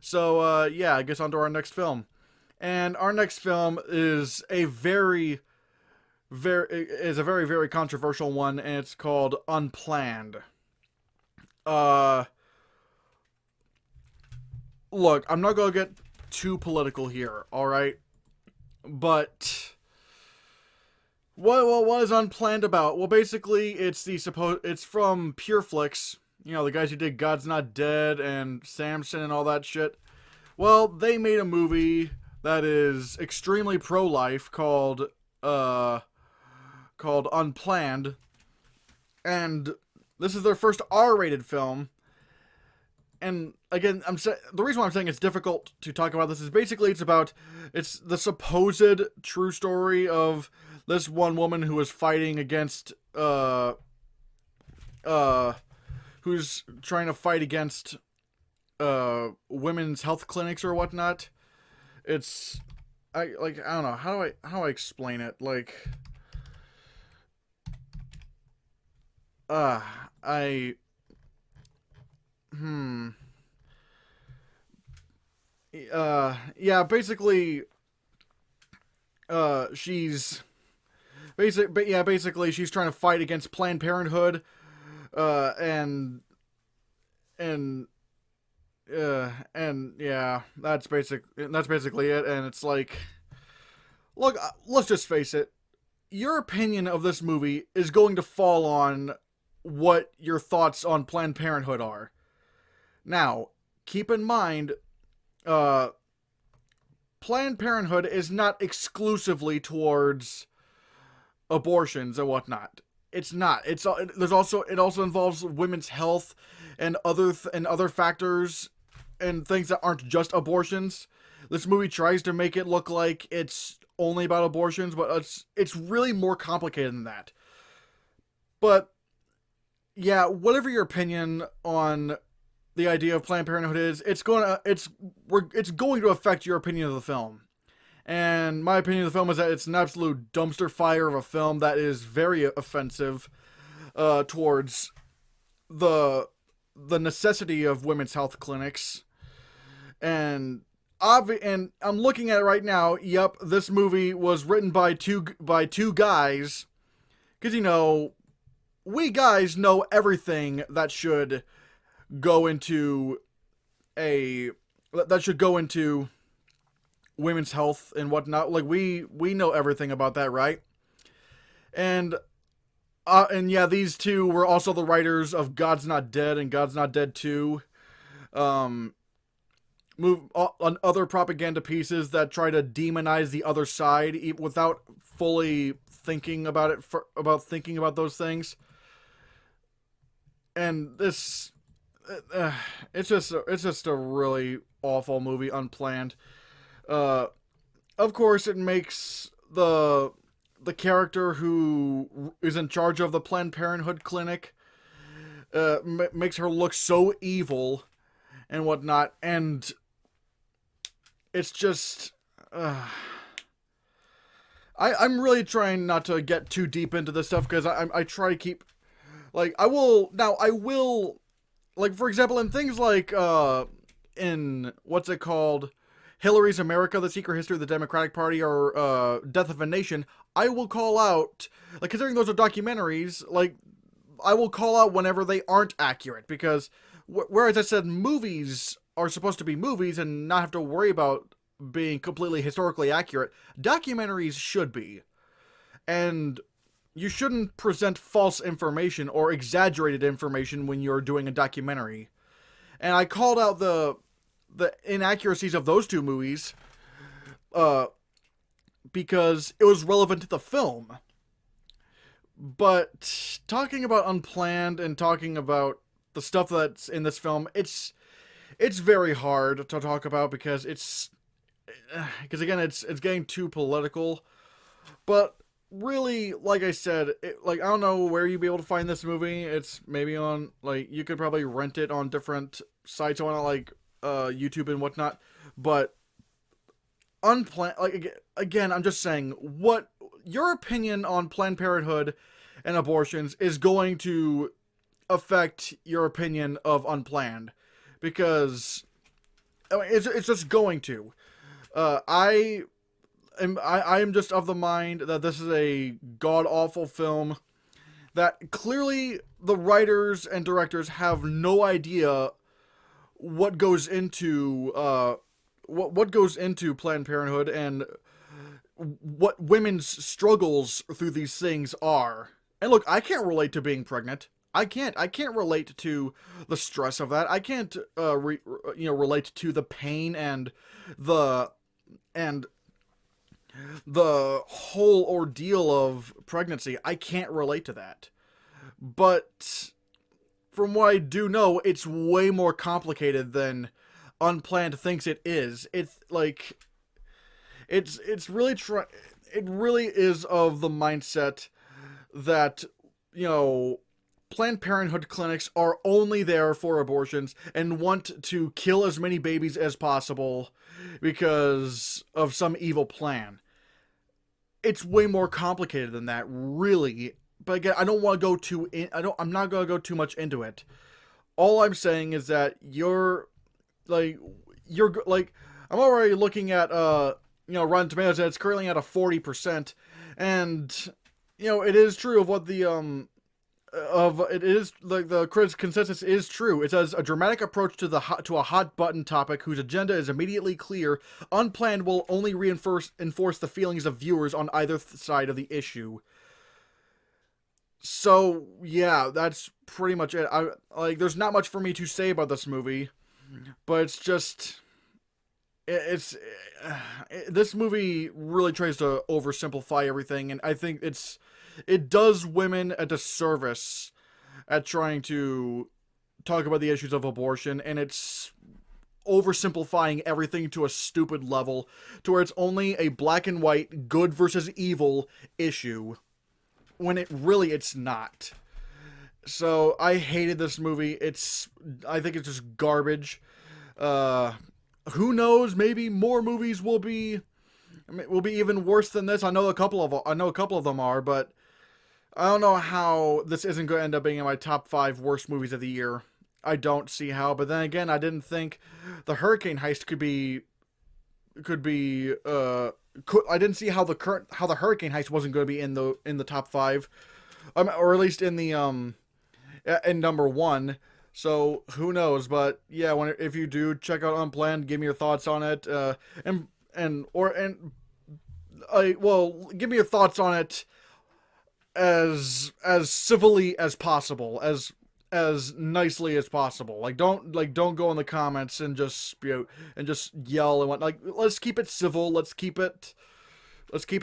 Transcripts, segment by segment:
So, yeah, I guess on to our next film. And our next film is a very controversial one, and it's called Unplanned. Uh, Look, I'm not gonna get too political here, all right? But what is Unplanned about? Well, basically, it's from PureFlix. You know, the guys who did God's Not Dead and Samson and all that shit. Well, they made a movie that is extremely pro-life uh called Unplanned, and this is their first R-rated film. And again, the reason why I'm saying it's difficult to talk about this is basically it's the supposed true story of this one woman who was fighting against uh who's trying to fight against women's health clinics or whatnot. It's I don't know how I explain it. Uh I hmm yeah, basically she's basically she's trying to fight against Planned Parenthood, uh and and and yeah, that's basically it. And it's like, look, let's just face it, your opinion of this movie is going to fall on what your thoughts on Planned Parenthood are. Now, keep in mind, uh, Planned Parenthood is not exclusively towards abortions and whatnot. It's not. It also involves women's health and other factors and things that aren't just abortions. This movie tries to make it look like it's only about abortions, but it's really more complicated than that. But yeah, whatever your opinion on the idea of Planned Parenthood is, it's going to affect your opinion of the film. And my opinion of the film is that it's an absolute dumpster fire of a film that is very offensive towards the necessity of women's health clinics. And and I'm looking at it right now. Yep, this movie was written by two guys, because we guys know everything go into a that should go into women's health and whatnot. Like we know everything about that, right? And and yeah, these two were also the writers of God's Not Dead and God's Not Dead 2. Move on other propaganda pieces that try to demonize the other side without fully thinking about thinking about those things. And this it's just a really awful movie, Unplanned. Uh, of course, it makes the character who is in charge of the Planned Parenthood clinic makes her look so evil and whatnot, and it's just I'm really trying not to get too deep into this stuff, because I try to keep, like, I will, like, for example, in things like in what's it called, Hillary's America: The Secret History of the Democratic Party, or Death of a Nation, I will call out, like, considering those are documentaries, like, I will call out whenever they aren't accurate, because whereas I said movies are supposed to be movies and not have to worry about being completely historically accurate, documentaries should be. And you shouldn't present false information or exaggerated information when you're doing a documentary. And I called out the inaccuracies of those two movies because it was relevant to the film. But talking about Unplanned and talking about the stuff that's in this film, it's very hard to talk about, because again, it's getting too political. But really, like I said, I don't know where you'd be able to find this movie. It's maybe on, like, you could probably rent it on different sites on, like, YouTube and whatnot. But Unplanned, like, again, I'm just saying, what your opinion on Planned Parenthood and abortions is going to affect your opinion of Unplanned, because I mean, it's just going to. I am just of the mind that this is a god awful film that clearly the writers and directors have no idea what goes into what goes into Planned Parenthood and what women's struggles through these things are. And look, I can't relate to being pregnant. I can't relate to the stress of that. I can't relate to the pain the and the whole ordeal of pregnancy. I can't relate to that. But from what I do know, it's way more complicated than Unplanned thinks it is. It's like it's really it really is of the mindset that, you know, Planned Parenthood clinics are only there for abortions and want to kill as many babies as possible because of some evil plan. It's way more complicated than that, really. But again, I don't want to go I'm not going to go too much into it. All I'm saying is that I'm already looking at Rotten Tomatoes, and it's currently at a 40%, and it is true of what the it is like the critics' consensus is true. It says a dramatic approach to a hot button topic whose agenda is immediately clear. Unplanned will only enforce the feelings of viewers on either side of the issue. So yeah, that's pretty much it. There's not much for me to say about this movie, but it's just this movie really tries to oversimplify everything, and I think it does women a disservice at trying to talk about the issues of abortion, and it's oversimplifying everything to a stupid level to where it's only a black and white good versus evil issue when it's not. So I hated this movie. I think it's just garbage. Who knows? Maybe more movies will be even worse than this. I know a couple of them are, but I don't know how this isn't going to end up being in my top 5 worst movies of the year. I don't see how. But then again, I didn't think the Hurricane Heist I didn't see how the Hurricane Heist wasn't going to be in the top 5, or at least in the in number 1. So who knows? But yeah, if you do check out Unplanned, give me your thoughts on it, give me your thoughts on it as civilly as possible, as nicely as possible. Don't go in the comments and just spew and just yell and what. Let's keep it civil. Let's keep it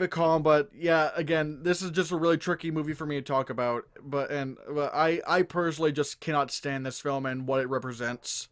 calm. But yeah, again, this is just a really tricky movie for me to talk about. But I personally just cannot stand this film and what it represents.